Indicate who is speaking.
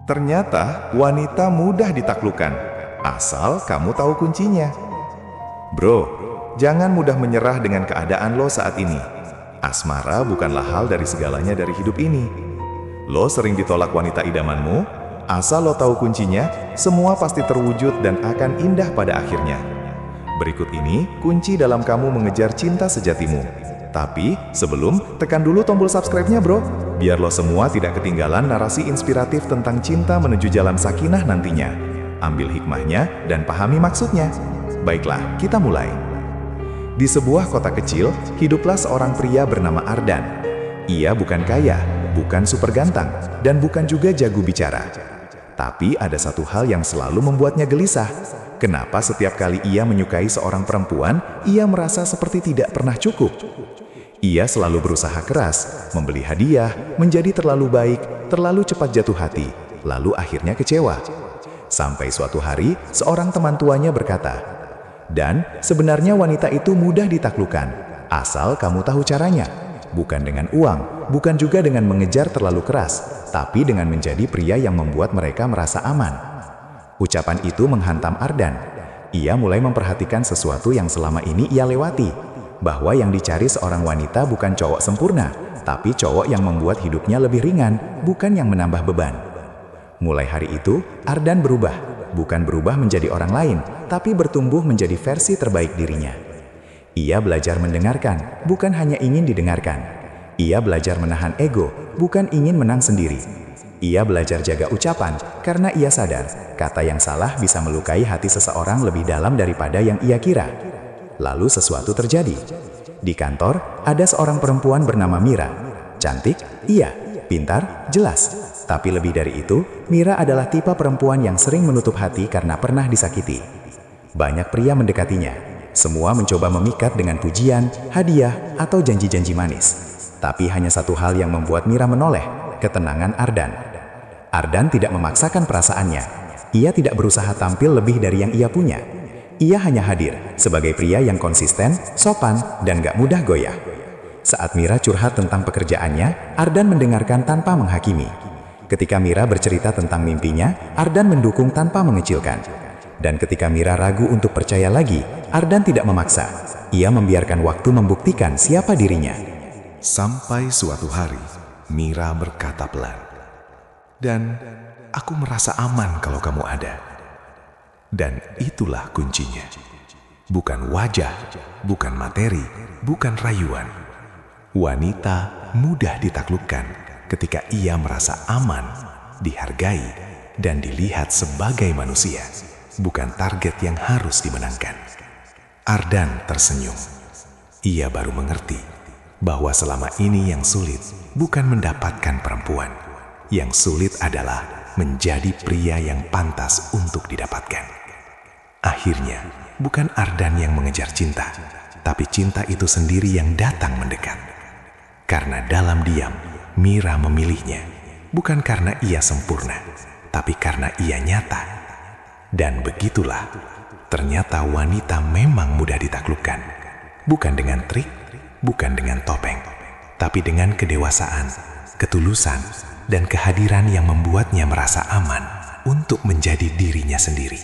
Speaker 1: Ternyata wanita mudah ditaklukkan, asal kamu tahu kuncinya. Bro, jangan mudah menyerah dengan keadaan lo saat ini. Asmara bukanlah hal dari segalanya dari hidup ini. Lo sering ditolak wanita idamanmu, asal lo tahu kuncinya, semua pasti terwujud dan akan indah pada akhirnya. Berikut ini kunci dalam kamu mengejar cinta sejatimu. Tapi sebelum, tekan dulu tombol subscribe-nya bro, biar lo semua tidak ketinggalan narasi inspiratif tentang cinta menuju jalan sakinah nantinya. Ambil hikmahnya dan pahami maksudnya. Baiklah, kita mulai. Di sebuah kota kecil, hiduplah seorang pria bernama Ardan. Ia bukan kaya, bukan super ganteng, dan bukan juga jago bicara. Tapi ada satu hal yang selalu membuatnya gelisah. Kenapa setiap kali ia menyukai seorang perempuan, ia merasa seperti tidak pernah cukup? Ia selalu berusaha keras, membeli hadiah, menjadi terlalu baik, terlalu cepat jatuh hati, lalu akhirnya kecewa. Sampai suatu hari, seorang teman tuanya berkata, "Dan sebenarnya wanita itu mudah ditaklukkan, asal kamu tahu caranya. Bukan dengan uang, bukan juga dengan mengejar terlalu keras, tapi dengan menjadi pria yang membuat mereka merasa aman." Ucapan itu menghantam Ardan. Ia mulai memperhatikan sesuatu yang selama ini ia lewati, bahwa yang dicari seorang wanita bukan cowok sempurna, tapi cowok yang membuat hidupnya lebih ringan, bukan yang menambah beban. Mulai hari itu, Ardan berubah, bukan berubah menjadi orang lain, tapi bertumbuh menjadi versi terbaik dirinya. Ia belajar mendengarkan, bukan hanya ingin didengarkan. Ia belajar menahan ego, bukan ingin menang sendiri. Ia belajar jaga ucapan, karena ia sadar, kata yang salah bisa melukai hati seseorang lebih dalam daripada yang ia kira. Lalu sesuatu terjadi. Di kantor, ada seorang perempuan bernama Mira. Cantik, iya. Pintar, jelas. Tapi lebih dari itu, Mira adalah tipe perempuan yang sering menutup hati karena pernah disakiti. Banyak pria mendekatinya. Semua mencoba memikat dengan pujian, hadiah, atau janji-janji manis. Tapi hanya satu hal yang membuat Mira menoleh, ketenangan Ardan. Ardan tidak memaksakan perasaannya. Ia tidak berusaha tampil lebih dari yang ia punya. Ia hanya hadir sebagai pria yang konsisten, sopan, dan gak mudah goyah. Saat Mira curhat tentang pekerjaannya, Ardan mendengarkan tanpa menghakimi. Ketika Mira bercerita tentang mimpinya, Ardan mendukung tanpa mengecilkan. Dan ketika Mira ragu untuk percaya lagi, Ardan tidak memaksa. Ia membiarkan waktu membuktikan siapa dirinya.
Speaker 2: Sampai suatu hari, Mira berkata pelan, "Dan aku merasa aman kalau kamu ada." Dan itulah kuncinya. Bukan wajah, bukan materi, bukan rayuan. Wanita mudah ditaklukkan ketika ia merasa aman, dihargai, dan dilihat sebagai manusia, bukan target yang harus dimenangkan. Ardan tersenyum. Ia baru mengerti bahwa selama ini yang sulit bukan mendapatkan perempuan. Yang sulit adalah menjadi pria yang pantas untuk didapatkan. Akhirnya, bukan Ardan yang mengejar cinta, tapi cinta itu sendiri yang datang mendekat. Karena dalam diam, Mira memilihnya, bukan karena ia sempurna, tapi karena ia nyata. Dan begitulah, ternyata wanita memang mudah ditaklukkan. Bukan dengan trik, bukan dengan topeng, tapi dengan kedewasaan, ketulusan, dan kehadiran yang membuatnya merasa aman untuk menjadi dirinya sendiri.